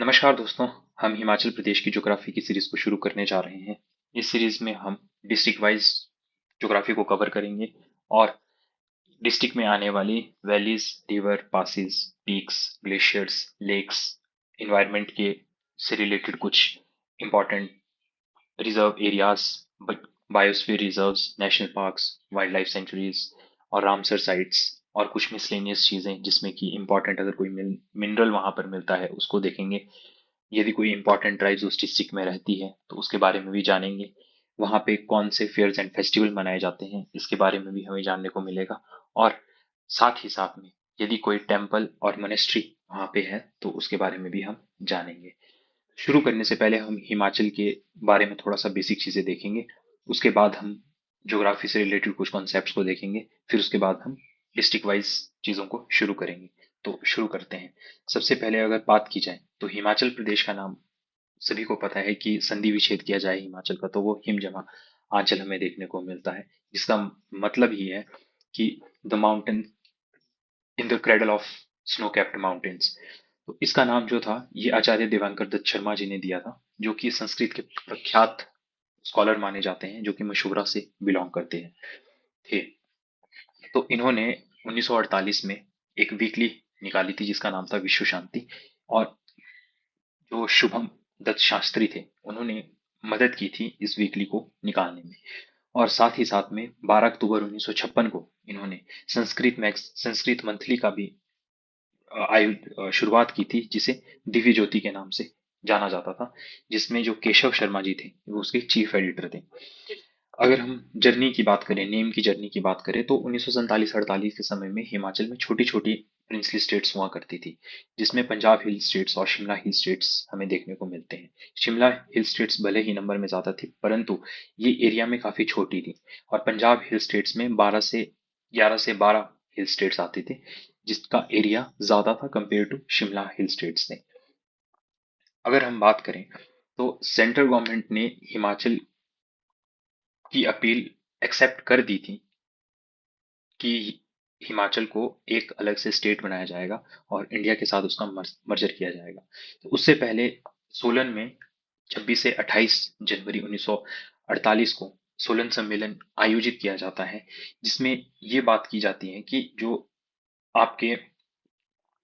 नमस्कार दोस्तों। हम हिमाचल प्रदेश की ज्योग्राफी की सीरीज को शुरू करने जा रहे हैं। इस सीरीज में हम डिस्ट्रिक्ट वाइज ज्योग्राफी को कवर करेंगे और डिस्ट्रिक्ट में आने वाली valleys, river, passes, peaks, glaciers, lakes, environment के से रिलेटेड कुछ important reserve areas, biosphere reserves, national parks, wild life sanctuaries और रामसर साइट्स और कुछ मिसलेनियस चीजें जिसमें कि इंपॉर्टेंट अगर कोई मिनरल वहां पर मिलता है उसको देखेंगे। यदि कोई इंपॉर्टेंट ट्राइब्स उस डिस्ट्रिक्ट में रहती है तो उसके बारे में भी जानेंगे। वहाँ पे कौन से फेयर्स एंड फेस्टिवल मनाए जाते हैं इसके बारे में भी हमें जानने को मिलेगा। और साथ ही साथ में यदि कोई टेम्पल और मोनेस्ट्री वहाँ पे है तो उसके बारे में भी हम जानेंगे। शुरू करने से पहले हम हिमाचल के बारे में थोड़ा सा बेसिक चीजें देखेंगे। उसके बाद हम ज्योग्राफी से रिलेटेड कुछ कॉन्सेप्ट्स को देखेंगे। फिर उसके बाद हम डिस्ट्रिक्ट वाइज चीजों को शुरू करेंगे। तो शुरू करते हैं। सबसे पहले अगर बात की जाए तो हिमाचल प्रदेश का नाम सभी को पता है कि संधि विच्छेद किया जाए हिमाचल का तो वो हिम जमा आंचल हमें देखने को मिलता है। जिसका मतलब ही है कि the mountain in the cradle of snow capped mountains. तो इसका नाम जो था ये आचार्य देवांकर दत्त शर्मा जी ने दिया था, जो कि संस्कृत के प्रख्यात स्कॉलर माने जाते हैं, जो कि मशूरा से बिलोंग करते हैं थे। तो इन्होंने 1948 में एक वीकली निकाली थी जिसका नाम था विश्व शांति। और जो शुभम दत्त शास्त्री थे उन्होंने मदद की थी इस वीकली को निकालने में। और साथ ही साथ में 12 अक्टूबर 1956 को इन्होंने संस्कृत मंथली का भी शुरुआत की थी, जिसे दिव्य ज्योति के नाम से जाना जाता था, जिसमें जो केशव शर्मा जी थे वो उसके चीफ एडिटर थे। अगर हम जर्नी की बात करें, नेम की जर्नी की बात करें, तो 1947-48 के समय में हिमाचल में छोटी छोटी प्रिंसली स्टेट्स हुआ करती थी, जिसमें पंजाब हिल स्टेट्स और शिमला हिल स्टेट्स हमें देखने को मिलते हैं। शिमला हिल स्टेट्स भले ही नंबर में ज्यादा थी परंतु ये एरिया में काफी छोटी थी। और पंजाब हिल स्टेट्स में 11 से 12 हिल स्टेट्स आते थे, जिसका एरिया ज्यादा था compare to Shimla hill states से। अगर हम बात करें तो सेंट्रल गवर्नमेंट ने हिमाचल की अपील एक्सेप्ट कर दी थी कि हिमाचल को एक अलग से स्टेट बनाया जाएगा और इंडिया के साथ उसका मर्जर किया जाएगा। तो उससे पहले सोलन में 26 से 28 जनवरी 1948 को सोलन सम्मेलन आयोजित किया जाता है, जिसमें ये बात की जाती है कि जो आपके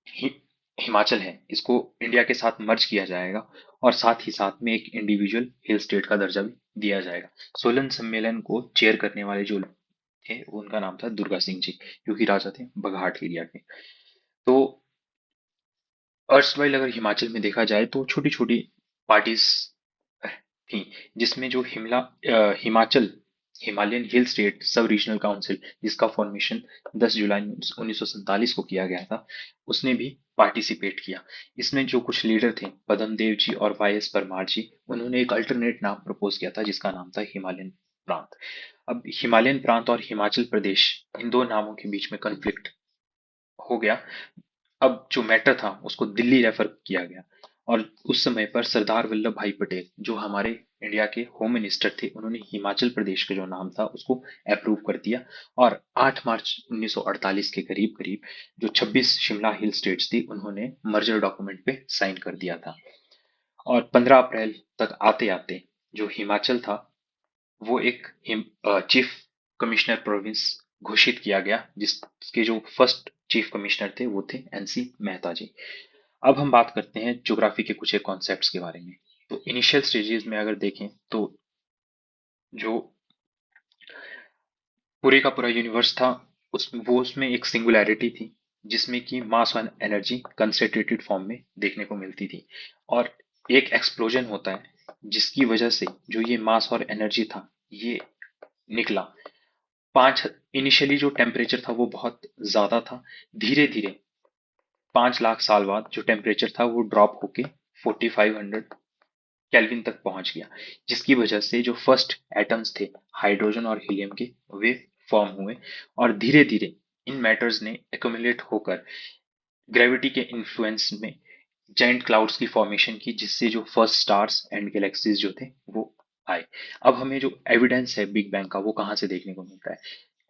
हि, हिमाचल है इसको इंडिया के साथ मर्ज किया जाएगा और साथ ही साथ में एक इंडिविजुअल हिल स्टेट का दर्जा भी दिया जाएगा। सोलन सम्मेलन को चेयर करने वाले जो थे वो उनका नाम था दुर्गा सिंह जी, जो कि राजा थे बघाट एरिया के। तो अर्स्टवाइल अगर हिमाचल में देखा जाए तो छोटी छोटी पार्टीज थी, जिसमें जो हिमाचल हिमालयन हिल स्टेट सब रीजनल काउंसिल, जिसका फॉर्मेशन 10 जुलाई 1947 को किया गया था, उसने भी पार्टिसिपेट किया। इसमें जो कुछ लीडर थे पदम देव जी और वाई एस परमार जी, उन्होंने एक अल्टरनेट नाम प्रपोज किया था जिसका नाम था हिमालयन प्रांत। अब हिमालयन प्रांत और हिमाचल प्रदेश, इन दो नामों के बीच में कॉन्फ्लिक्ट हो गया। अब जो मैटर था उसको दिल्ली रेफर किया गया। और उस समय पर सरदार वल्लभ भाई पटेल जो हमारे इंडिया के होम मिनिस्टर थे, उन्होंने हिमाचल प्रदेश का जो नाम था उसको अप्रूव कर दिया। और 8 मार्च 1948 के करीब करीब जो 26 शिमला हिल स्टेट्स थी उन्होंने मर्जर डॉक्यूमेंट पे साइन कर दिया था। और 15 अप्रैल तक आते आते जो हिमाचल था वो एक चीफ कमिश्नर प्रोविंस घोषित किया गया, जिसके जो फर्स्ट चीफ कमिश्नर थे वो थे एनसी मेहता जी। अब हम बात करते हैं ज्योग्राफी के कुछ एक कॉन्सेप्ट्स के बारे में। तो इनिशियल स्टेजेस में अगर देखें तो जो पूरे का पूरा यूनिवर्स था उसमें एक सिंगुलैरिटी थी, जिसमें कि मास और एनर्जी कंसंट्रेटेड फॉर्म में देखने को मिलती थी। और एक एक्सप्लोजन होता है जिसकी वजह से जो ये मास और एनर्जी था ये निकला। पांच इनिशियली जो टेम्परेचर था वो बहुत ज्यादा था। धीरे धीरे 5 लाख साल बाद जो टेम्परेचर था वो ड्रॉप होके 4500 केल्विन तक पहुंच गया, जिसकी वजह से जो फर्स्ट एटम्स थे हाइड्रोजन और हीलियम के वे फॉर्म हुए। और धीरे धीरे इन मैटर्स ने एक्यूमुलेट होकर ग्रेविटी के इन्फ्लुएंस में जायंट क्लाउड्स की फॉर्मेशन की, जिससे जो फर्स्ट स्टार्स एंड गैलेक्सीज जो थे वो आए। अब हमें जो एविडेंस है बिग बैंग का वो कहाँ से देखने को मिलता है?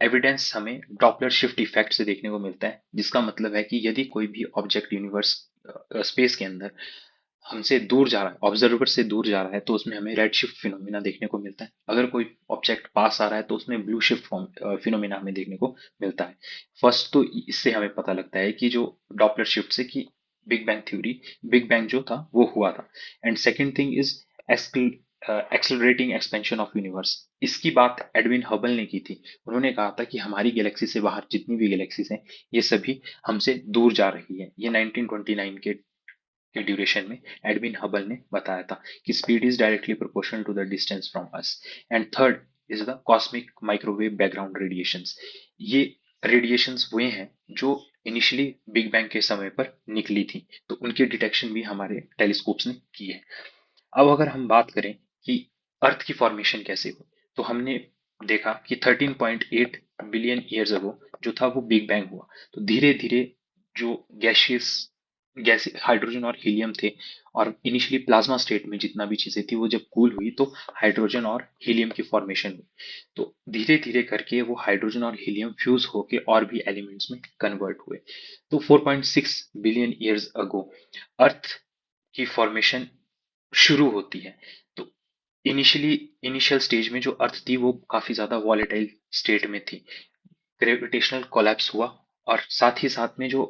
एविडेंस हमें डॉपलर शिफ्ट इफेक्ट से देखने को मिलता है, जिसका मतलब है कि यदि कोई भी ऑब्जेक्ट यूनिवर्स स्पेस के अंदर हमसे दूर जा रहा है, ऑब्जर्वर से दूर जा रहा है, तो उसमें हमें रेड शिफ्ट फिनोमिना देखने को मिलता है। अगर कोई ऑब्जेक्ट पास आ रहा है तो उसमें ब्लू शिफ्ट फिनोमिना हमें देखने को मिलता है। फर्स्ट तो इससे हमें पता लगता है कि जो डॉपलर शिफ्ट से कि big bang theory, big bang जो था वो हुआ था। And second thing is accelerating expansion of universe. इसकी बात एडविन हबल ने की थी। उन्होंने कहा था कि हमारी गैलेक्सी से बाहर जितनी भी गैलेक्सीज हैं ये सभी हमसे दूर जा रही है। ये 1929 के ड्यूरेशन में एडविन हबल ने बताया था कि speed is directly proportional to the distance from us. And third is the cosmic microwave background radiations. ये रेडिएशंस वे हैं जो इनिशियली बिग बैंग के समय पर निकली थी, तो उनकी डिटेक्शन भी हमारे टेलीस्कोप्स ने की है। अब अगर हम बात करें कि अर्थ की फॉर्मेशन कैसे हुई, तो हमने देखा कि 13.8 बिलियन ईयर्स अगो जो था वो बिग बैंग हुआ। तो धीरे धीरे जो गैशियस गैस हाइड्रोजन और हीलियम थे, और इनिशियली प्लाज्मा स्टेट में जितना भी चीजें थी वो जब कूल हुई तो हाइड्रोजन और हीलियम की फॉर्मेशन हुई। तो धीरे धीरे करके वो हाइड्रोजन और हीलियम फ्यूज होके और भी एलिमेंट्स में कन्वर्ट हुए। तो 4.6 बिलियन ईयर्स अगो अर्थ की फॉर्मेशन शुरू होती है। तो इनिशियली इनिशियल स्टेज में जो अर्थ थी वो काफी ज्यादा वॉलेटाइल स्टेट में थी। ग्रेविटेशनल कोलैप्स हुआ, और साथ ही साथ में जो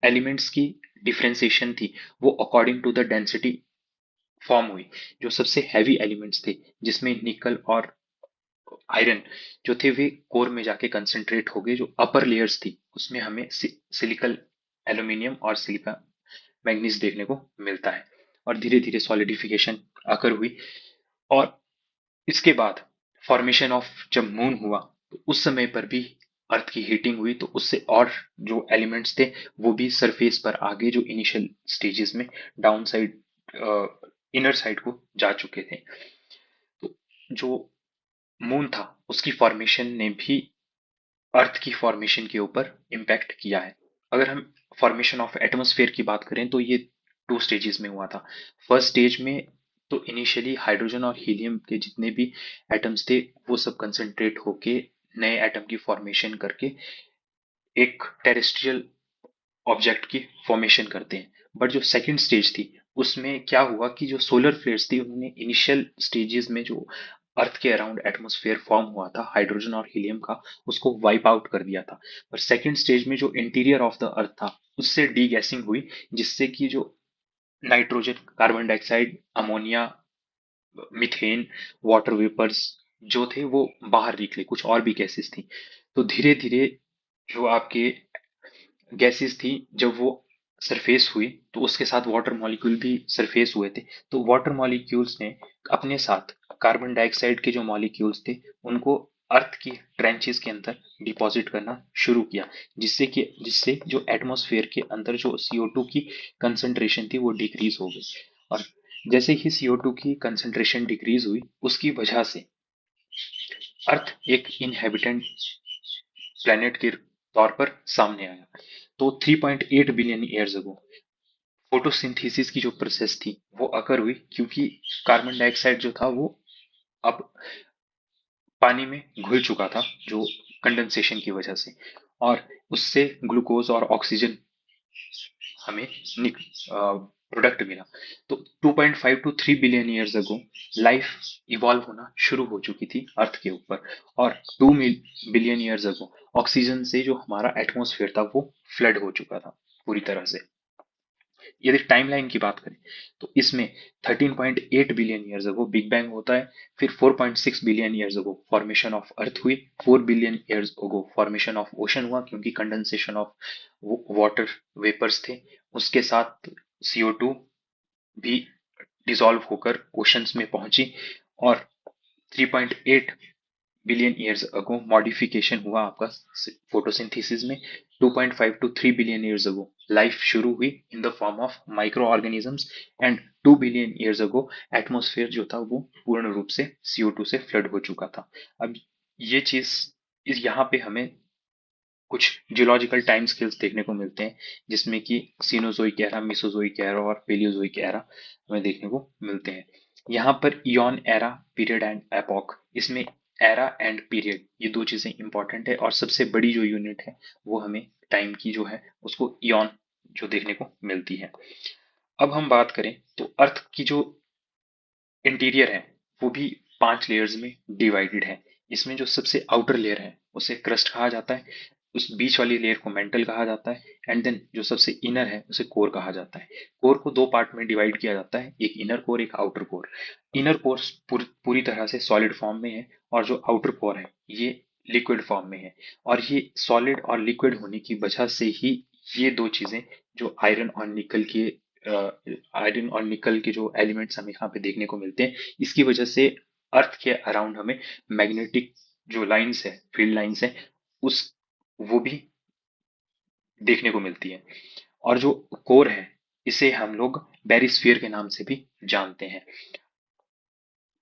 एलिमेंट्स की डिफरेंशिएशन थी वो according to the density form हुई। जो सबसे हैवी एलिमेंट्स थे जिसमें निकल और आयरन जो थे वे कोर में जाके कंसंट्रेट हो गए। जो अपर लेयर्स थी उसमें हमें सिलिकल एल्यूमिनियम और सिलिका मैग्नीज देखने को मिलता है। और धीरे धीरे सॉलिडिफिकेशन आकर हुई। और इसके बाद फॉर्मेशन ऑफ जब मून हुआ तो उस समय पर भी अर्थ की हीटिंग हुई, तो उससे और जो एलिमेंट्स थे वो भी सरफेस पर आगे जो इनिशियल स्टेजेस में डाउन साइड इनर साइड को जा चुके थे। तो जो मून था उसकी फॉर्मेशन ने भी अर्थ की फॉर्मेशन के ऊपर इम्पैक्ट किया है। अगर हम फॉर्मेशन ऑफ एटमॉस्फेयर की बात करें तो ये 2 स्टेजेस में हुआ था। फर्स्ट स्टेज में तो इनिशियली हाइड्रोजन और हीलियम के जितने भी एटम्स थे वो सब कंसंट्रेट होके नए एटम की फॉर्मेशन करके एक टेरेस्ट्रियल ऑब्जेक्ट की फॉर्मेशन करते हैं। बट जो सेकंड स्टेज थी उसमें क्या हुआ कि जो सोलर फ्लेयर्स थी उन्होंने इनिशियल स्टेजेस में जो अर्थ के अराउंड एटमॉस्फेयर फॉर्म हुआ था हाइड्रोजन और हीलियम का उसको वाइप आउट कर दिया था। पर सेकंड स्टेज में जो इंटीरियर ऑफ द अर्थ था उससे डीगैसिंग हुई, जिससे कि जो nitrogen, carbon dioxide, ammonia, methane, water vapours जो थे वो बाहर निकले, कुछ और भी गैसेस थी। तो धीरे धीरे जो आपके गैसेस थी जब वो सरफेस हुई तो उसके साथ वाटर मॉलिक्यूल भी सरफेस हुए थे। तो वाटर मॉलिक्यूल्स ने अपने साथ कार्बन डाइऑक्साइड के जो मॉलिक्यूल्स थे उनको अर्थ की ट्रेंचेस के अंदर डिपॉजिट करना शुरू किया, जिससे जो एटमॉस्फेयर के अंदर जो CO2 की कंसंट्रेशन थी वो डिक्रीज हो गई। और जैसे ही CO2 की कंसंट्रेशन डिक्रीज हुई उसकी वजह से अर्थ एक इनहेबिटेंट प्लेनेट के तौर पर सामने आया। तो 3.8 बिलियन ईयर्स अगो फोटोसिंथेसिस की जो प्रोसेस थी वो अकर हुई, क्योंकि कार्बन डाइऑक्साइड जो था वो अब पानी में घुल चुका था जो कंडेंसेशन की वजह से, और उससे ग्लूकोज और ऑक्सीजन हमें प्रोडक्ट मिला। तो 2.5 to 3 billion years ago life evolve होना शुरू हो चुकी थी अर्थ के ऊपर। और 2 बिलियन ईयर्स अगो ऑक्सीजन से जो हमारा एटमॉस्फेयर था वो फ्लड हो चुका था पूरी तरह से। यदि टाइमलाइन की बात करें तो इसमें 13.8 बिलियन ईयर्स अगो बिग बैंग होता है। फिर 4.6 billion years ago formation of earth हुई। 4 billion years ago formation of ocean हुआ, क्योंकि कंडेंसेशन ऑफ वाटर वेपर्स थे। उसके साथ CO2 भी डिसॉल्व होकर ओशंस में पहुंची। और 3.8 बिलियन ईयर्स अगो मॉडिफिकेशन हुआ आपका फोटोसिंथेसिस में। 2.5 to 3 billion years ago life शुरू हुई in the form of micro organisms. And 2 billion years ago atmosphere जो था वो पूर्ण रूप से CO2 से फ्लड हो चुका था। अब ये चीज इस यहाँ पे हमें कुछ जियोलॉजिकल टाइम स्केल्स देखने को मिलते हैं, जिसमें कि सीनोजोइक एरा, मेसोजोइक एरा और पेलियोजोइक एरा हमें देखने को मिलते हैं। यहाँ पर ion era, period and epoch, इसमें एरा एंड पीरियड ये दो चीजें इंपॉर्टेंट है, और सबसे बड़ी जो यूनिट है वो हमें टाइम की जो है उसको इयॉन जो देखने को मिलती है। अब हम बात करें तो अर्थ की जो इंटीरियर है वो भी 5 लेयर्स में डिवाइडेड है। इसमें जो सबसे आउटर लेयर है उसे क्रस्ट कहा जाता है, उस बीच वाली लेयर को मेंटल कहा जाता है, एंड देन जो सबसे इनर है उसे कोर कहा जाता है। कोर को दो पार्ट में डिवाइड किया जाता है, एक इनर कोर एक आउटर कोर। इनर कोर पूरी तरह से सॉलिड फॉर्म में है, और जो आउटर कोर है ये लिक्विड फॉर्म में है। और ये सॉलिड और लिक्विड होने की वजह से ही ये दो चीजें, जो आयरन और निकल के जो एलिमेंट्स हमें यहाँ पे देखने को मिलते हैं, इसकी वजह से अर्थ के अराउंड हमें मैग्नेटिक जो लाइंस है, फील्ड लाइंस है, उस वो भी देखने को मिलती है। और जो कोर है इसे हम लोग बैरिस्फीयर के नाम से भी जानते हैं।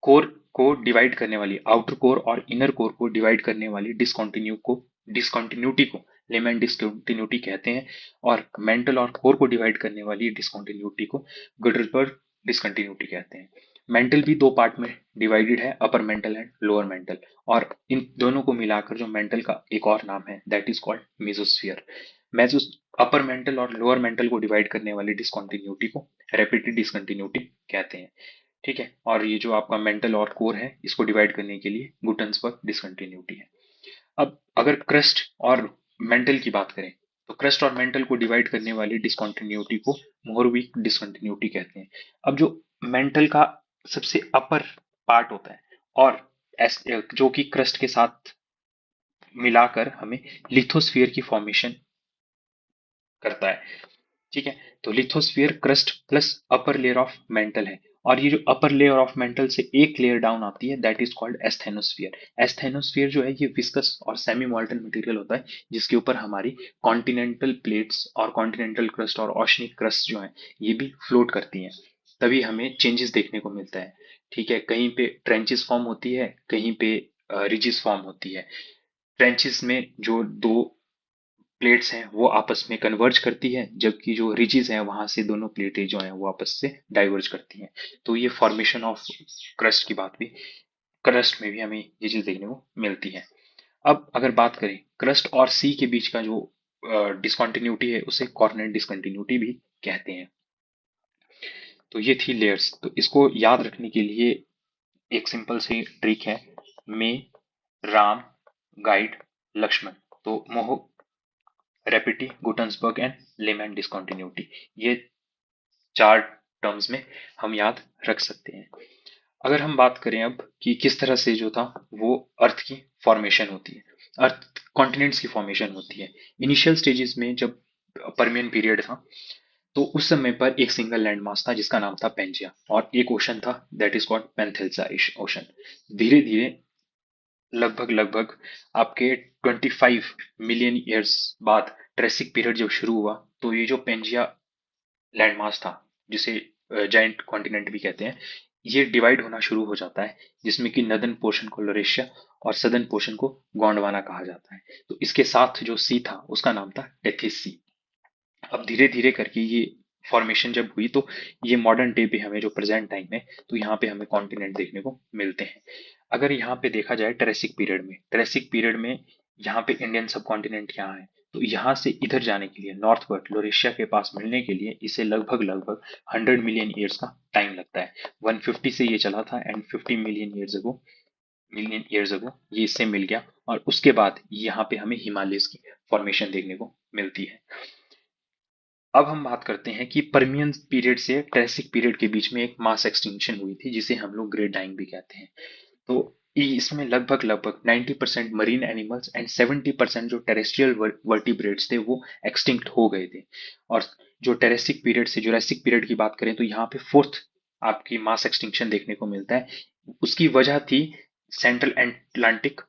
कोर को डिवाइड करने वाली, आउटर कोर और इनर कोर को डिवाइड करने वाली डिस्कंटिन्यूटी को लेमैन डिस्कंटिन्यूटी कहते हैं। और मेंटल और कोर को डिवाइड करने वाली डिस्कंटिन्यूटी को गुडरबर्ग डिस्कंटिन्यूटी कहते हैं। मेंटल भी दो पार्ट में डिवाइडेड है, upper mantle and lower mental. और इन दोनों को मिलाकर जो मेंटल का एक और नाम है दैट इज कॉल्ड मेसोस्फीयर। मेसोस अपर मेंटल और लोअर मेंटल को डिवाइड करने वाली डिस्कंटिन्यूटी को रेपिटेड डिस्कंटिन्यूटी कहते हैं। ठीक है, और ये जो आपका मेंटल और कोर है इसको डिवाइड करने के लिए गुटन्सबर्ग डिसकंटिन्यूटी है। अब अगर क्रस्ट और मेंटल की बात करें तो क्रस्ट और मेंटल को डिवाइड करने वाली डिसकंटिन्यूटी को मोरविक डिसकंटिन्यूटी कहते हैं। अब जो मेंटल का सबसे अपर पार्ट होता है और जो कि क्रस्ट के साथ मिलाकर हमें लिथोस्फीयर की फॉर्मेशन करता है। ठीक है, तो lithosphere crust plus upper layer of mental है। और ये जो अपर लेयर ऑफ मेंटल से एक लेयर डाउन आती है that is called asthenosphere. Asthenosphere जो है ये विस्कस और सेमी मॉल्टन मटेरियल होता है, जिसके ऊपर हमारी कॉन्टिनेंटल प्लेट्स और कॉन्टिनेंटल क्रस्ट और ओशनिक क्रस्ट जो है ये भी फ्लोट करती हैं। तभी हमें चेंजेस देखने को मिलता है। ठीक है, कहीं पे ट्रेंचेस फॉर्म होती है, कहीं पे रिजिस फॉर्म होती है। ट्रेंचेस में जो दो प्लेट्स हैं वो आपस में कन्वर्ज करती है, जबकि जो रिजिस हैं वहां से दोनों प्लेटें जो हैं वो आपस से डाइवर्ज करती हैं। तो ये फॉर्मेशन ऑफ क्रस्ट की बात भी, क्रस्ट में भी हमें ये चीज देखने को मिलती है। अब अगर बात करें क्रस्ट और सी के बीच का जो डिसकंटिन्यूटी है उसे कॉर्डिनेट डिसकंटिन्यूटी भी कहते हैं। तो ये थी लेयर्स। तो इसको याद रखने के लिए एक सिंपल सी ट्रिक है, मे, राम, गाइड, लक्ष्मण। तो मोह, रेपिटी, गुटन्सबर्ग एंड लेमैन डिसकंटिन्यूटी, ये चार टर्म्स में हम याद रख सकते हैं। अगर हम बात करें अब कि किस तरह से जो था वो अर्थ की फॉर्मेशन होती है, अर्थ कॉन्टिनेंट्स की फॉर्मेशन होती है। इनिशियल स्टेजेस में जब परमियन पीरियड था तो उस समय पर एक सिंगल लैंड मास था जिसका नाम था पेंजिया, और एक ओशन था दैट इज कॉल्ड पेंथेल्सा ओशन। धीरे धीरे लगभग लगभग आपके 25 मिलियन ईयर्स बाद ट्रेसिक पीरियड जब शुरू हुआ तो ये जो पेंजिया लैंडमास था, जिसे जायंट कॉन्टिनेंट भी कहते हैं, ये डिवाइड होना शुरू हो जाता है, जिसमें कि नदर्न पोर्शन को लोरेशिया और सदर्न पोर्शन को गोंडवाना कहा जाता है। तो इसके साथ जो सी था उसका नाम था टेथिस सी। अब धीरे धीरे करके ये फॉर्मेशन जब हुई तो ये मॉडर्न डे पे हमें जो प्रेजेंट टाइम है तो यहाँ पे हमें कॉन्टिनेंट देखने को मिलते हैं। अगर यहाँ पे देखा जाए ट्रेसिक पीरियड में यहाँ पे इंडियन सब कॉन्टिनेंट यहाँ है, तो यहाँ से इधर जाने के लिए नॉर्थवर्ड लोरेशिया के पास मिलने के लिए इसे लगभग लगभग 100 मिलियन ईयर्स का टाइम लगता है। 150 से ये चला था एंड 50 मिलियन ईयर्स अगो ये इससे मिल गया, और उसके बाद यहाँ पे हमें हिमालयस की फॉर्मेशन देखने को मिलती है। अब हम बात करते हैं कि परमियन पीरियड से ट्रेसिक पीरियड के बीच में एक मास एक्सटिंक्शन हुई थी जिसे हम लोग ग्रेट डाइंग भी कहते हैं। तो इसमें लगभग लगभग 90% मरीन एनिमल्स एंड 70% जो टेरेस्ट्रियल वर्टिब्रेट्स थे वो एक्सटिंक्ट हो गए थे। और जो टेरेसिक पीरियड से जुरासिक पीरियड की बात करें तो यहाँ पे फोर्थ आपकी मास एक्सटिंक्शन देखने को मिलता है। उसकी वजह थी सेंट्रल एटलांटिक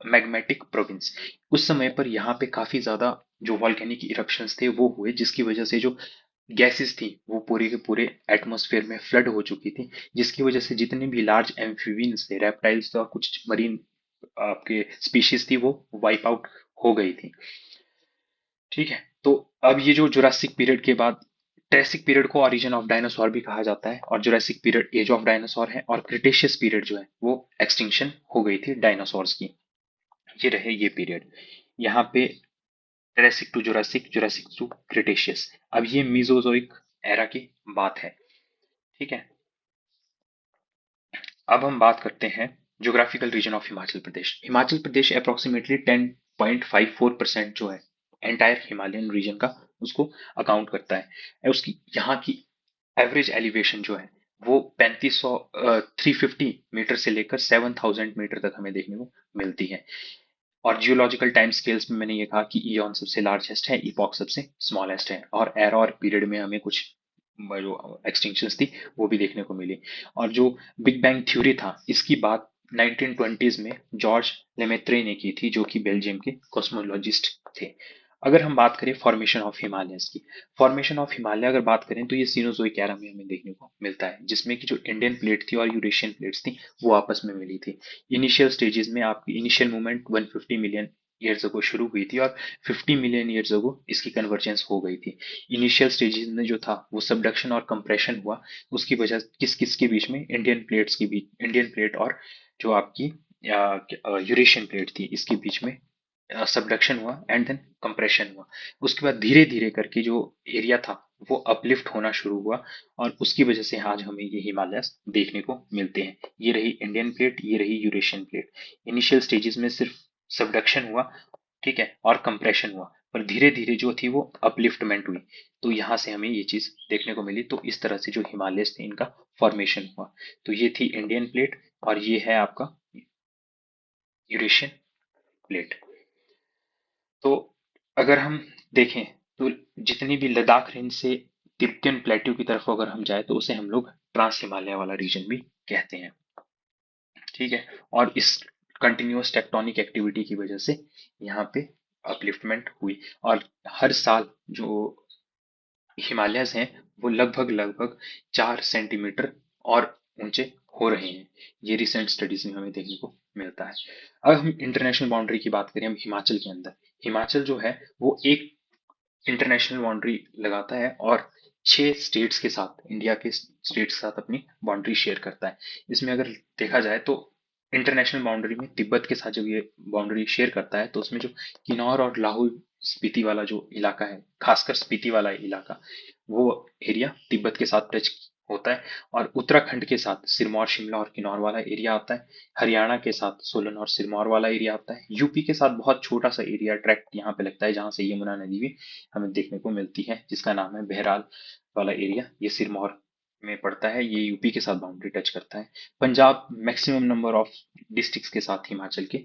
मैग्मेटिक प्रोविंस। उस समय पर यहाँ पे काफी ज्यादा जो वॉल्केनिक इरप्शंस थे वो हुए, जिसकी वजह से जो गैसेस थी वो पूरे के पूरे एटमॉस्फेयर में फ्लड हो चुकी थी, जिसकी वजह से जितने भी लार्ज एम्फीबियंस थे, रेप्टाइल्स थे और कुछ मरीन आपके स्पीशीज थी वो वाइप आउट हो गई थी। ठीक है, तो अब ये जो जुरासिक पीरियड के बाद ट्रेसिक पीरियड को ओरिजिन ऑफ डायनासोर भी कहा जाता है, और Jurassic period age of dinosaur है, और क्रिटेशियस पीरियड जो है वो एक्सटिंक्शन हो गई थी डायनासोर्स की। ये रहे ये पीरियड। यहाँ पे Triassic to Jurassic, Jurassic to Cretaceous. अब ये मीजोजोइक एरा की बात है। ठीक है, अब हम बात करते हैं geographical region of Himachal Pradesh. Himachal Pradesh approximately 10.54% जो है एंटायर हिमालयन रीजन का, उसको अकाउंट करता है। उसकी यहाँ की एवरेज एलिवेशन जो है वो 3500 350 मीटर से लेकर 7000 मीटर तक हमें देखने को मिलती है। और जियोलॉजिकल टाइम स्केल्स में मैंने ये कहा कि ईऑन सबसे लार्जेस्ट है, इपॉक सबसे स्मॉलेस्ट है, और एरा और पीरियड में हमें कुछ जो एक्सटिंक्शंस थी वो भी देखने को मिली। और जो बिग बैंग थ्योरी था इसकी बात 1920s में जॉर्ज लेमेत्रे ने की थी, जो कि बेल्जियम के कॉस्मोलॉजिस्ट थे। अगर हम बात करें फॉर्मेशन ऑफ हिमालयस की, फॉर्मेशन ऑफ हिमालय अगर बात करें तो ये सीनोजोइक एरा में हमें देखने को मिलता है, जिसमें कि जो इंडियन प्लेट थी और यूरेशियन प्लेट्स थी वो आपस में मिली थी। इनिशियल स्टेजेस में आपकी initial movement 150 million years ago शुरू हुई थी, और 50 मिलियन ईयर्स अगो इसकी कन्वर्जेंस हो गई थी। इनिशियल स्टेजेस में जो था वो सबडक्शन और कंप्रेशन हुआ। उसकी वजह किस किस के बीच में, इंडियन प्लेट्स के बीच, इंडियन प्लेट और जो आपकी यूरेशियन प्लेट थी इसके बीच में सबडक्शन हुआ एंड देन कंप्रेशन हुआ। उसके बाद धीरे धीरे करके जो एरिया था वो अपलिफ्ट होना शुरू हुआ, और उसकी वजह से आज हमें ये हिमालयस देखने को मिलते हैं। ये रही इंडियन प्लेट, ये रही यूरेशियन प्लेट। इनिशियल स्टेजेस में सिर्फ सबडक्शन हुआ, ठीक है, और कंप्रेशन हुआ, पर धीरे धीरे जो थी वो अपलिफ्टमेंट हुई। तो यहाँ से हमें ये चीज देखने को मिली। तो इस तरह से जो हिमालयस थे इनका फॉर्मेशन हुआ। तो ये थी इंडियन प्लेट, और ये है आपका यूरेशियन प्लेट। तो अगर हम देखें तो जितनी भी लद्दाख रेंज से तिब्बतन प्लेट्यू की तरफ अगर हम जाए तो उसे हम लोग ट्रांस हिमालय वाला रीजन भी कहते हैं। ठीक है, और इस कंटिन्यूअस टेक्टोनिक एक्टिविटी की वजह से यहाँ पे अपलिफ्टमेंट हुई, और हर साल जो हिमालयस हैं वो लगभग लगभग 4 सेंटीमीटर और ऊंचे हो रहे हैं। ये रिसेंट स्टडीज में हमें देखने को मिलता है। अब हम इंटरनेशनल बाउंड्री की बात करें, हम हिमाचल के अंदर, हिमाचल जो है वो एक इंटरनेशनल बाउंड्री लगाता है, और 6 स्टेट्स के साथ, इंडिया के स्टेट्स के साथ अपनी बाउंड्री शेयर करता है। इसमें अगर देखा जाए तो इंटरनेशनल बाउंड्री में तिब्बत के साथ जब ये बाउंड्री शेयर करता है तो उसमें जो किन्नौर और लाहौल स्पीति वाला जो इलाका है, खासकर स्पीति वाला इलाका, वो एरिया तिब्बत के साथ टच होता है। और उत्तराखंड के साथ सिरमौर, शिमला और किन्नौर वाला एरिया आता है। हरियाणा के साथ सोलन और सिरमौर वाला एरिया आता है। यूपी के साथ बहुत छोटा सा एरिया ट्रैक्ट यहाँ पे लगता है, जहाँ से यमुना नदी भी हमें देखने को मिलती है, जिसका नाम है बहराल वाला एरिया। ये सिरमौर में पड़ता है, ये यूपी के साथ बाउंड्री टच करता है। Punjab maximum number of districts के साथ हिमाचल के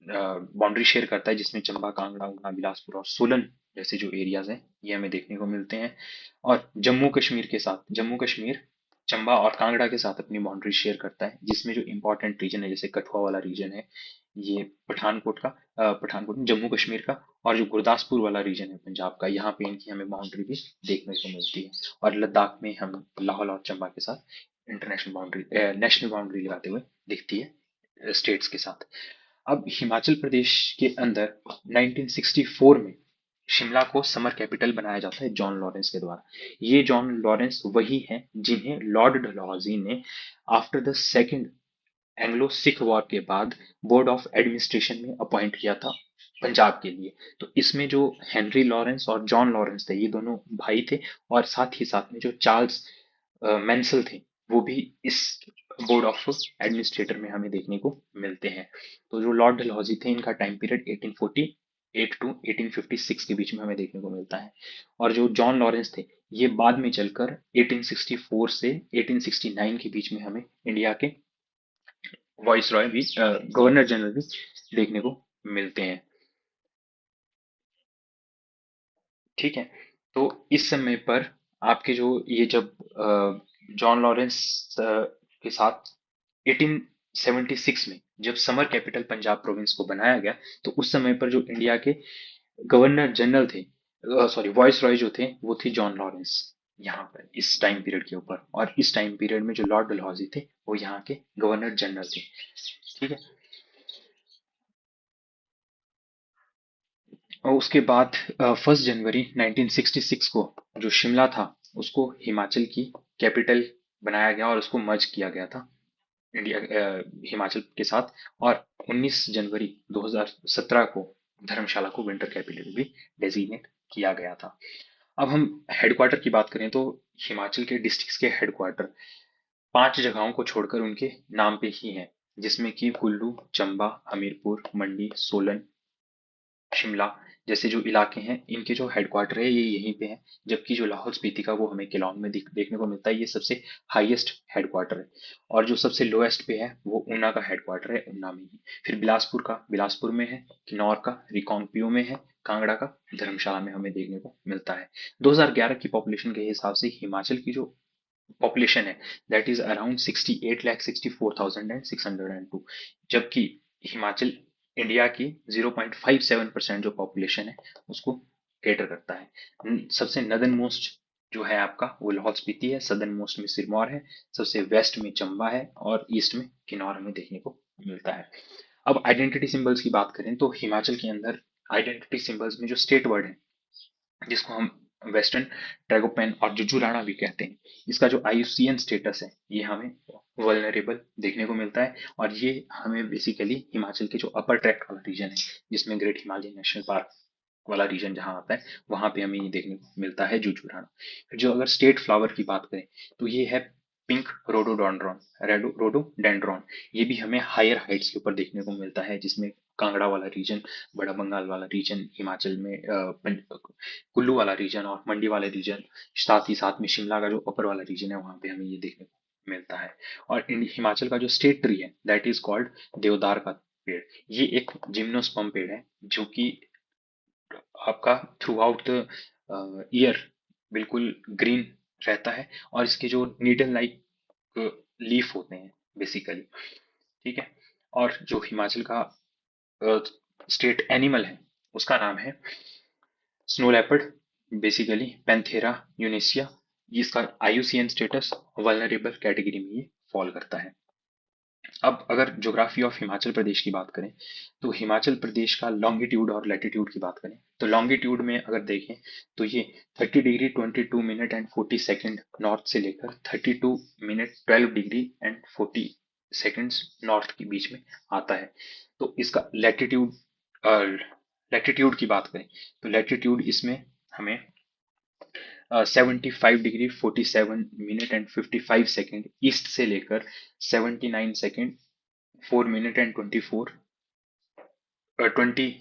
बाउंड्री शेयर करता है, जिसमें चंबा, कांगड़ा, ऊना, बिलासपुर और सोलन जैसे जो एरियाज हैं ये हमें देखने को मिलते हैं। और जम्मू कश्मीर के साथ, जम्मू कश्मीर चंबा और कांगड़ा के साथ अपनी बाउंड्री शेयर करता है, जिसमें जो इंपॉर्टेंट रीजन है जैसे कठुआ वाला रीजन है, ये पठानकोट का, पठानकोट जम्मू कश्मीर का, और जो गुरदासपुर वाला रीजन है पंजाब का, यहाँ पे इनकी हमें बाउंड्री भी देखने को मिलती है। और लद्दाख में हम लाहौल और चंबा के साथ इंटरनेशनल बाउंड्री, नेशनल बाउंड्री लगाते हुए दिखती है स्टेट्स के साथ। अब हिमाचल प्रदेश के अंदर 1964 में शिमला को समर कैपिटल बनाया जाता है जॉन लॉरेंस के द्वारा। ये जॉन लॉरेंस वही हैं जिन्हें लॉर्ड डलहौजी ने after the second Anglo Sikh war के बाद बोर्ड ऑफ एडमिनिस्ट्रेशन में अपॉइंट किया था पंजाब के लिए। तो इसमें जो हेनरी लॉरेंस और जॉन लॉरेंस थे ये दोनों भाई थे, और साथ ही साथ में जो चार्ल्स मेंसल थे वो भी इस बोर्ड ऑफ एडमिनिस्ट्रेटर में हमें देखने को मिलते हैं। तो जो लॉर्ड डलहौजी थे इनका टाइम पीरियड 1848 टू 1856 के बीच में हमें देखने को मिलता है। और जो जॉन लॉरेंस थे ये बाद में चलकर 1864 से 1869 के बीच में हमें इंडिया के वॉइस रॉय भी, गवर्नर जनरल भी देखने को मिलते हैं। ठीक है, तो इस समय पर आपके जो ये जब जॉन लॉरेंस के साथ 1876 में जब समर कैपिटल पंजाब प्रोविंस को बनाया गया, तो उस समय पर जो इंडिया के गवर्नर जनरल थे, सॉरी वॉइस रॉय जो थे, वो थे जॉन लॉरेंस यहाँ पर इस टाइम पीरियड के ऊपर। और इस टाइम पीरियड में जो लॉर्ड डलहौजी थे वो यहाँ के गवर्नर जनरल थे। ठीक है, और उसके बाद 1 जनवरी 1966 को जो शिमला था उसको हिमाचल की कैपिटल बनाया गया और उसको मर्ज किया गया था इंडिया, हिमाचल के साथ। और 19 जनवरी 2017 को धर्मशाला को विंटर कैपिटल भी डेजिग्नेट किया गया था। अब हम हेडक्वार्टर की बात करें तो हिमाचल के डिस्ट्रिक्ट्स के हेडक्वार्टर 5 जगहों को छोड़कर उनके नाम पे ही हैं, जिसमें कि कुल्लू, चंबा, हमीरपुर, मंडी, सोलन, शिमला जैसे जो इलाके हैं, इनके जो हेडक्वार्टर है ये यहीं पे है। जबकि जो लाहौल स्पीति का वो हमें केलांग में देखने को मिलता है, ये सबसे हाईएस्ट हेडक्वार्टर है। और जो सबसे लोएस्ट पे है वो ऊना का हेडक्वार्टर है, ऊना में ही। फिर बिलासपुर का बिलासपुर में है, किन्नौर का रिकांगपिओ में है, कांगड़ा का धर्मशाला में हमें देखने को मिलता है। 2011 की पॉपुलेशन के हिसाब से हिमाचल की जो पॉपुलेशन है दैट इज अराउंड 68,64,602, जबकि हिमाचल इंडिया की 0.57% जो पॉपुलेशन है उसको केटर करता है। सबसे नदर्न मोस्ट जो है आपका वो लाहौल स्पीति है, सदर्न मोस्ट में सिरमौर है, सबसे वेस्ट में चंबा है और ईस्ट में किन्नौर हमें देखने को मिलता है। अब आइडेंटिटी सिंबल्स की बात करें तो हिमाचल के अंदर आइडेंटिटी सिंबल्स में जो स्टेट वर्ड है जिसको हम वेस्टर्न ट्रैगोपैन और जुजुराना भी कहते हैं, इसका जो आईयूसीएन स्टेटस है ये हमें वल्नरेबल देखने को मिलता है। और ये हमें बेसिकली हिमाचल के जो अपर ट्रैक्ट वाला रीजन है, जिसमें ग्रेट हिमालयन नेशनल पार्क वाला रीजन जहाँ आता है, वहां पे हमें ये देखने को मिलता है जुजुराना। फिर जो अगर स्टेट फ्लावर की बात करें तो ये है पिंक रोडोडोंड्रॉन, रोडोडेंड्रॉन। ये भी हमें हायर हाइट्स के ऊपर देखने को मिलता है, जिसमें कांगड़ा वाला रीजन, बड़ा बंगाल वाला रीजन, हिमाचल में कुल्लू वाला रीजन और मंडी वाले रीजन, साथ ही साथ में शिमला का जो अपर वाला रीजन है वहां पे हमें ये देखने को मिलता है। और हिमाचल का जो स्टेट ट्री है दैट इज कॉल्ड देवदार का पेड़। ये एक जिम्नोस्पर्म पेड़ है जो कि आपका थ्रू आउट द ईयर बिल्कुल ग्रीन रहता है, और इसके जो नीडल लाइक लीफ होते हैं बेसिकली, ठीक है। और जो हिमाचल का स्टेट एनिमल है उसका नाम है स्नो लेपर्ड, बेसिकली पैंथेरा यूनिसिया। इसका आईयूसीएन स्टेटस वल्नरेबल कैटेगरी में ये फॉल करता है। अब अगर ज्योग्राफी ऑफ हिमाचल प्रदेश की बात करें तो हिमाचल प्रदेश का लॉन्गिट्यूड और लैटिट्यूड की बात करें तो लॉन्गिट्यूड में अगर देखें तो ये 30 degree 22 minute and 40 second north से लेकर 32 minute 12 degree and 40 seconds north के बीच में आता है। तो इसका लैटिट्यूड की बात करें तो लैटिट्यूड इसमें हमें 75 degree 47 minute and 55 second east से लेकर 79 second 4 minute and 20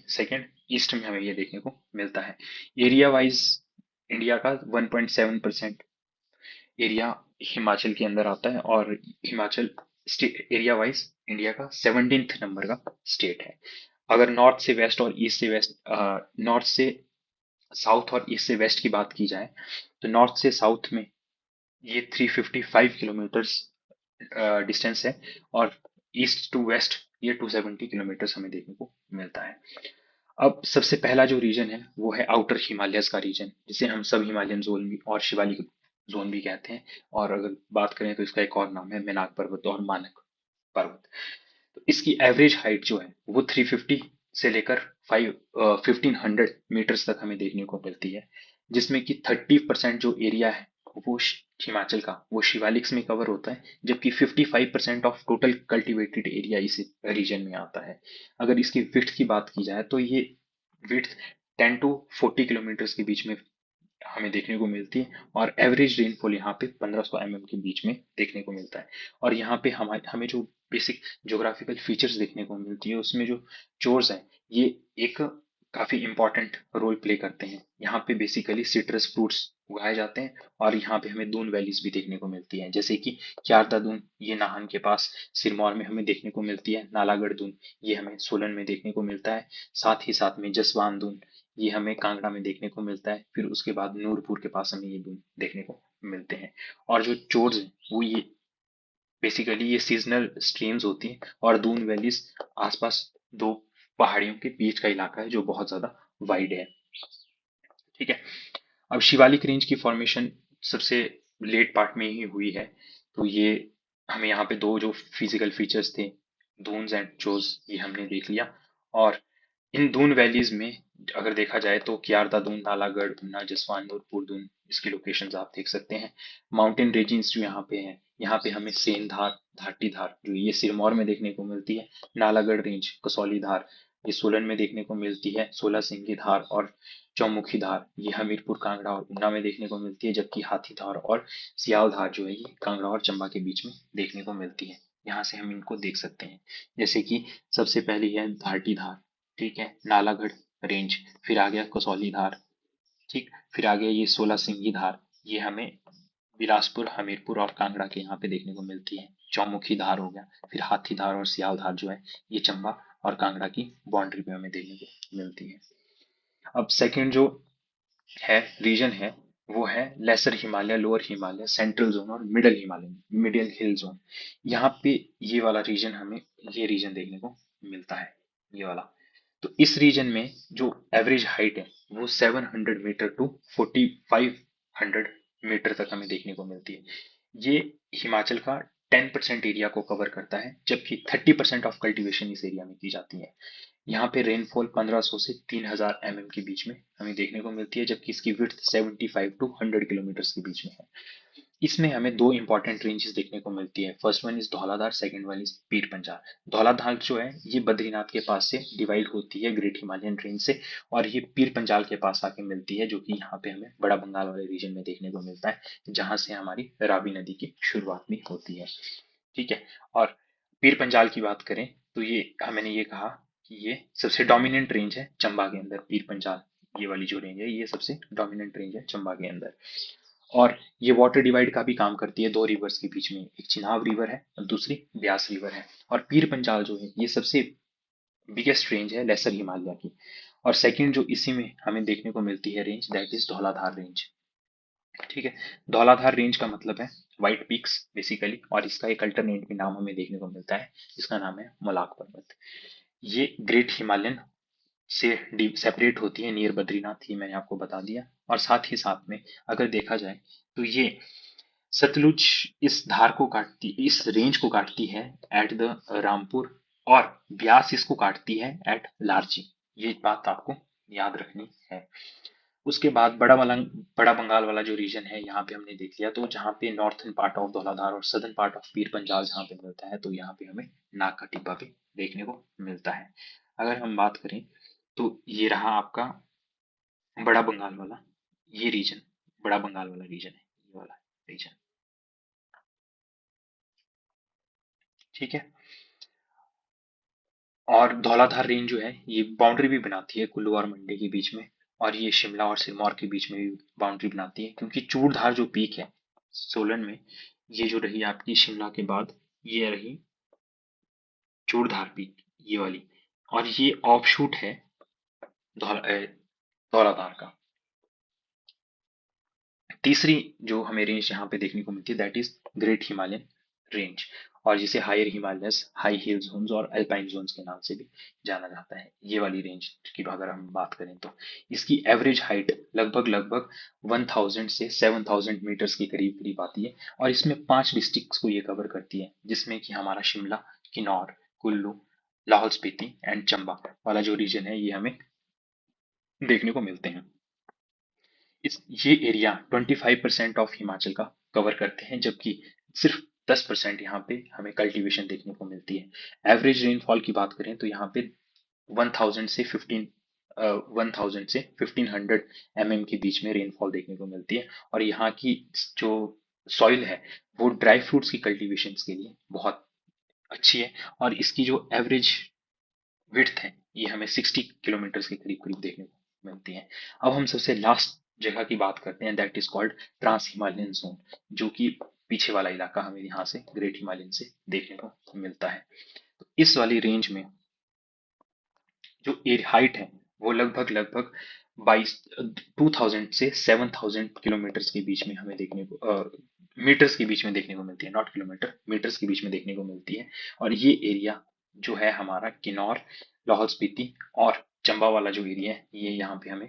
second east में हमें ये देखने को मिलता है। एरिया वाइज इंडिया का 1.7% एरिया हिमाचल के अंदर आता है, और हिमाचल एरिया वाइज इंडिया का 17th नंबर का स्टेट है। अगर नॉर्थ से वेस्ट और ईस्ट से वेस्ट, नॉर्थ से साउथ और ईस्ट से वेस्ट की बात की जाए तो नॉर्थ से साउथ में ये 355 किलोमीटर्स डिस्टेंस है, और ईस्ट टू वेस्ट ये 270 किलोमीटर्स हमें देखने को मिलता है। अब सबसे पहला जो रीजन है वो है आउटर हिमालयस का रीजन, जिसे हम सब हिमालयन जोन भी और शिवालिक जोन भी कहते हैं। और अगर बात करें तो इसका एक और नाम है मैनाक पर्वत और मानक पर्वत। तो इसकी एवरेज हाइट जो है वो 350 से लेकर 1500 मीटर्स तक हमें देखने को मिलती है, जिसमें कि 30% जो एरिया है वो हिमाचल का वो शिवालिक्स में कवर होता है, जबकि 55% ऑफ टोटल कल्टिवेटेड एरिया इस रीजन में आता है। अगर इसकी विड्थ की बात की जाए तो ये विड्थ 10 to 40 किलोमीटर्स के बीच में हमें देखने को मिलती है, और एवरेज रेनफॉल यहाँ पे 1500 mm के बीच में देखने को मिलता है। और यहाँ पे हमें जो बेसिक ज्योग्राफिकल फीचर्स देखने को मिलती है उसमें जो चोर्स हैं ये एक काफी इंपॉर्टेंट रोल प्ले करते हैं। यहाँ पे बेसिकली सिट्रस फ्रूट्स उगाए जाते हैं, और यहाँ पे हमें दून वैलीज भी देखने को मिलती हैं, जैसे कि क्यारदा दून ये नाहन के पास सिरमौर में हमें देखने को मिलती है, नालागढ़ दून ये हमें सोलन में देखने को मिलता है, साथ ही साथ में जसवान दून ये हमें कांगड़ा में देखने को मिलता है। फिर उसके बाद नूरपुर के पास हमें ये दून देखने को मिलते हैं। और जो चोर्स हैं वो ये बेसिकली ये सीजनल स्ट्रीम्स होती हैं, और दून वैलीज आसपास दो पहाड़ियों के बीच का इलाका है जो बहुत ज्यादा वाइड है, ठीक है। अब शिवालिक रेंज की फॉर्मेशन सबसे लेट पार्ट में ही हुई है। तो ये हमें यहाँ पे दो जो फिजिकल फीचर्स थे दून्स एंड चोज ये हमने देख लिया। और इन दून वैलीज में अगर देखा जाए तो क्यारदा दून, नालागढ़, ऊना, जसवान, नूरपुर दून इसकी लोकेशंस आप देख सकते हैं। माउंटेन रेंजेस जो यहाँ पे हैं, यहाँ पे हमें सेन धार, धाटी धार जो ये सिरमौर में देखने को मिलती है, नालागढ़ रेंज, कसौली धार ये सोलन में देखने को मिलती है। 16 सिंगी धार और चौमुखी धार ये हमीरपुर, कांगड़ा और ऊना में देखने को मिलती है, जबकि हाथी धार और सियाल धार जो है ये कांगड़ा और चंबा के बीच में देखने को मिलती है। यहाँ से हम इनको देख सकते हैं, जैसे कि सबसे पहली है भाटी धार, ठीक है, नालागढ़ रेंज, फिर आ गया कसौली धार, ठीक, फिर आ गया ये 16 सिंगी धार, ये हमें बिलासपुर, हमीरपुर और कांगड़ा के यहाँ पे देखने को मिलती है। चौमुखी धार हो गया, फिर हाथी धार और सियाल धार जो है ये चंबा और कांगड़ा की बाउंड्री पे हमें देखने को मिलती है। अब सेकंड जो है रीजन है वो है lesser Himalaya, lower Himalaya, central zone और middle Himalaya, middle hill zone. यहाँ पे ये वाला रीजन हमें, ये रीजन देखने को मिलता है, ये वाला। तो इस रीजन में जो एवरेज हाइट है वो 700 मीटर टू 4500 मीटर तक हमें देखने को मिलती है। ये हिमाचल का 10% एरिया को कवर करता है, जबकि 30% ऑफ कल्टीवेशन इस एरिया में की जाती है। यहाँ पे रेनफॉल 1500 से 3000 mm के बीच में हमें देखने को मिलती है, जबकि इसकी विड्थ 75 टू 100 किलोमीटर के बीच में है। इसमें हमें दो इंपॉर्टेंट रेंजेस देखने को मिलती है। First one is Dhauladhar, second one is Pir Panjal. Dhauladhar जो है ये बद्रीनाथ के पास से डिवाइड होती है ग्रेट हिमालयन रेंज से, और ये पीर पंजाल के पास आके मिलती है, जो कि यहाँ पे हमें बड़ा बंगाल वाले रीजन में देखने को मिलता है, जहां से हमारी रावी नदी की शुरुआत भी होती है, ठीक है। और पीर पंजाल की बात करें तो ये मैंने ये कहा कि ये सबसे डोमिनेंट रेंज है चंबा के अंदर। पीर पंजाल ये वाली जो रेंज है ये सबसे डोमिनेंट रेंज है चंबा के अंदर। और ये वाटर डिवाइड का भी काम करती है दो रिवर्स के बीच में, एक चिनाब रिवर है और दूसरी ब्यास रिवर है। और पीर पंजाल जो है ये सबसे बिगेस्ट रेंज है लेसर हिमालय की। और सेकंड जो इसी में हमें देखने को मिलती है range, that is Dhauladhar range, ठीक है। धौलाधार रेंज का मतलब है व्हाइट पीक्स बेसिकली, और इसका एक अल्टरनेट भी नाम हमें देखने को मिलता है जिसका नाम है मोलाक पर्वत। ये ग्रेट हिमालयन से सेपरेट होती है नियर बद्रीनाथ, ये मैंने आपको बता दिया। और साथ ही साथ में अगर देखा जाए तो ये सतलुज इस धार को काटती, इस रेंज को काटती है एट द रामपुर, और ब्यास इसको काटती है एट लारजी। ये बात आपको याद रखनी है। उसके बाद बड़ा बंगाल वाला जो रीजन है यहाँ पे हमने देख लिया, तो जहाँ पे नॉर्थन पार्ट ऑफ धौलाधार और southern part of Pir Panjal जहाँ पे मिलता है, तो यहाँ पे हमें नाग का टिब्बा भी देखने को मिलता है। अगर हम बात करें तो ये रहा आपका बड़ा बंगाल वाला, ये रीजन बड़ा बंगाल वाला रीजन है, ये वाला रीजन, ठीक है। और धौलाधार रेंज जो है ये बाउंड्री भी बनाती है कुल्लू और मंडी के बीच में, और ये शिमला और सिरमौर के बीच में भी बाउंड्री बनाती है, क्योंकि चूड़धार जो पीक है सोलन में, ये जो रही आपकी शिमला के बाद, ये रही चूड़धार पीक, ये वाली। और ये ऑफशूट है धौलाधार का। तीसरी जो हमें रेंज यहाँ पे देखने को मिलती है that is great Himalayan range, और जिसे higher Himalayas, high hill zones और अल्पाइन जोन्स के नाम से भी जाना जाता है। ये वाली रेंज की अगर हम बात करें तो इसकी एवरेज हाइट लगभग लगभग 1000 से 7000 मीटर्स के करीब करीब आती है, और इसमें 5 डिस्ट्रिक्ट्स को ये कवर करती है, जिसमें कि हमारा शिमला, किन्नौर, कुल्लू, लाहौल स्पीति एंड चंबा वाला जो रीजन है ये हमें देखने को मिलते हैं। इस ये एरिया 25% ऑफ हिमाचल का कवर करते हैं, जबकि सिर्फ 10% यहाँ पे हमें कल्टीवेशन देखने को मिलती है। एवरेज रेनफॉल की बात करें तो यहाँ पे 1000 से 1500 mm के बीच में रेनफॉल देखने को मिलती है। और यहाँ की जो सॉइल है वो ड्राई फ्रूट्स की कल्टीवेशन के लिए बहुत अच्छी है, और इसकी जो एवरेज विड्थ है ये हमें 60 किलोमीटर के करीब करीब देखने को मिलती है। अब हम सबसे लास्ट जगह की बात करते हैं, that is called trans Himalayan zone, जो कि पीछे वाला इलाका हमें यहाँ से ग्रेट हिमालयन से देखने को मिलता है। तो इस वाली रेंज में जो एयर हाइट है वो लगभग लगभग 2000 से 7000 किलोमीटर के बीच में हमें देखने को मीटर्स के बीच में देखने को मिलती है, नॉट किलोमीटर, मीटर्स के बीच में देखने को मिलती है। और ये एरिया जो है हमारा किन्नौर, लाहौल स्पीति और चंबा वाला जो एरिया है ये यहाँ पे हमें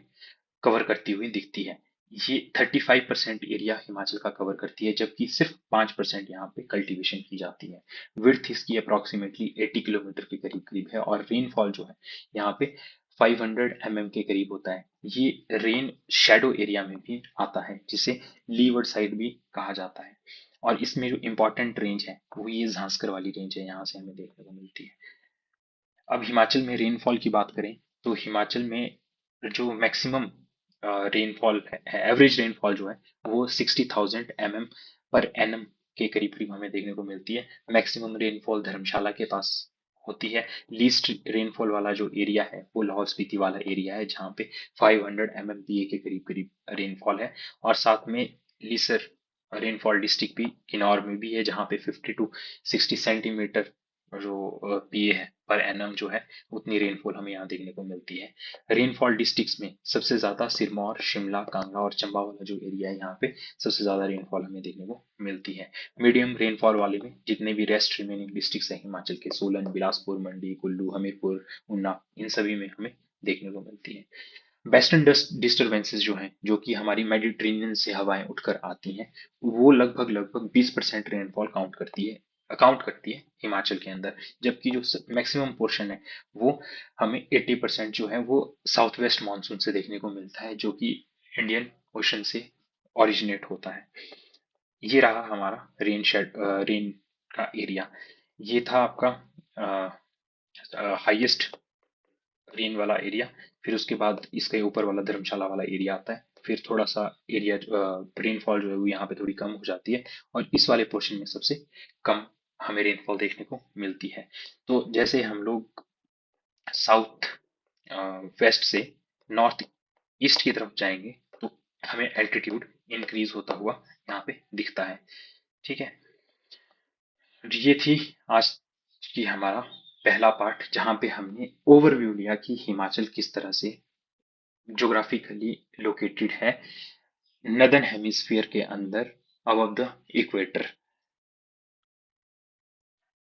कवर करती हुई दिखती है। ये 35% एरिया हिमाचल का कवर करती है, जबकि सिर्फ 5% यहाँ पे कल्टीवेशन की जाती है। विड्थ इसकी अप्रोक्सीमेटली 80 किलोमीटर के करीब करीब है, और रेनफॉल जो है यहाँ पे 500 के करीब होता है। ये रेन शेडो एरिया में भी आता है, जिसे लीवर्ड साइड भी कहा जाता है। और इसमें जो इम्पोर्टेंट रेंज है वो ये झांसकर वाली रेंज है, यहाँ से हमें देखने को मिलती है। अब हिमाचल में रेनफॉल की बात करें तो हिमाचल में जो मैक्सिमम रेनफॉल है, एवरेज रेनफॉल जो है वो 60,000 mm पर एनम के करीब करीब हमें देखने को मिलती है। मैक्सिमम रेनफॉल धर्मशाला के पास होती है। लीस्ट रेनफॉल वाला जो एरिया है वो लाहौल स्पीति वाला एरिया है, जहाँ पे 500 MMPA के करीब करीब रेनफॉल है। और साथ में लीसर रेनफॉल डिस्ट्रिक्ट भी किन्नौर में भी है, जहाँ पे 50 to 60 सेंटीमीटर जो पीए है पर एनम जो है, उतनी रेनफॉल हमें यहाँ देखने को मिलती है। रेनफॉल डिस्ट्रिक्ट्स में सबसे ज्यादा सिरमौर, शिमला, कांगड़ा और चंबा वाला जो एरिया है, यहाँ पे सबसे ज्यादा रेनफॉल हमें देखने को मिलती है। मीडियम रेनफॉल वाले में जितने भी रेस्ट रिमेनिंग डिस्ट्रिक्ट्स हैं हिमाचल के, सोलन, बिलासपुर, मंडी, कुल्लू, हमीरपुर, ऊना, इन सभी में हमें देखने को मिलती है। वेस्टर्न डिस्टर्बेंसेस जो हैं, जो कि हमारी मेडिटेरेनियन से हवाएं उठकर आती हैं, वो लगभग लगभग 20% रेनफॉल काउंट करती है हिमाचल के अंदर। जबकि जो मैक्सिमम पोर्शन है वो हमें 80% जो है वो साउथ वेस्ट मानसून से देखने को मिलता है, जो कि इंडियन ओशन से ओरिजिनेट होता है। ये रहा हमारा रेन का एरिया। ये था आपका हाईएस्ट रेन वाला एरिया। फिर उसके बाद इसके ऊपर वाला धर्मशाला वाला एरिया आता है। फिर थोड़ा सा एरिया रेनफॉल जो है वो यहाँ पे थोड़ी कम हो जाती है, और इस वाले पोर्शन में सबसे कम हमें रेनफॉल देखने को मिलती है। तो जैसे हम लोग साउथ वेस्ट से नॉर्थ ईस्ट की तरफ जाएंगे तो हमें एल्टीट्यूड इंक्रीज होता हुआ यहाँ पे दिखता है। ठीक है, ये थी आज की हमारा पहला पार्ट, जहाँ पे हमने ओवरव्यू लिया कि हिमाचल किस तरह से ज्योग्राफिकली लोकेटेड है नदर्न हेमिस्फीयर के अंदर, अबव द इक्वेटर।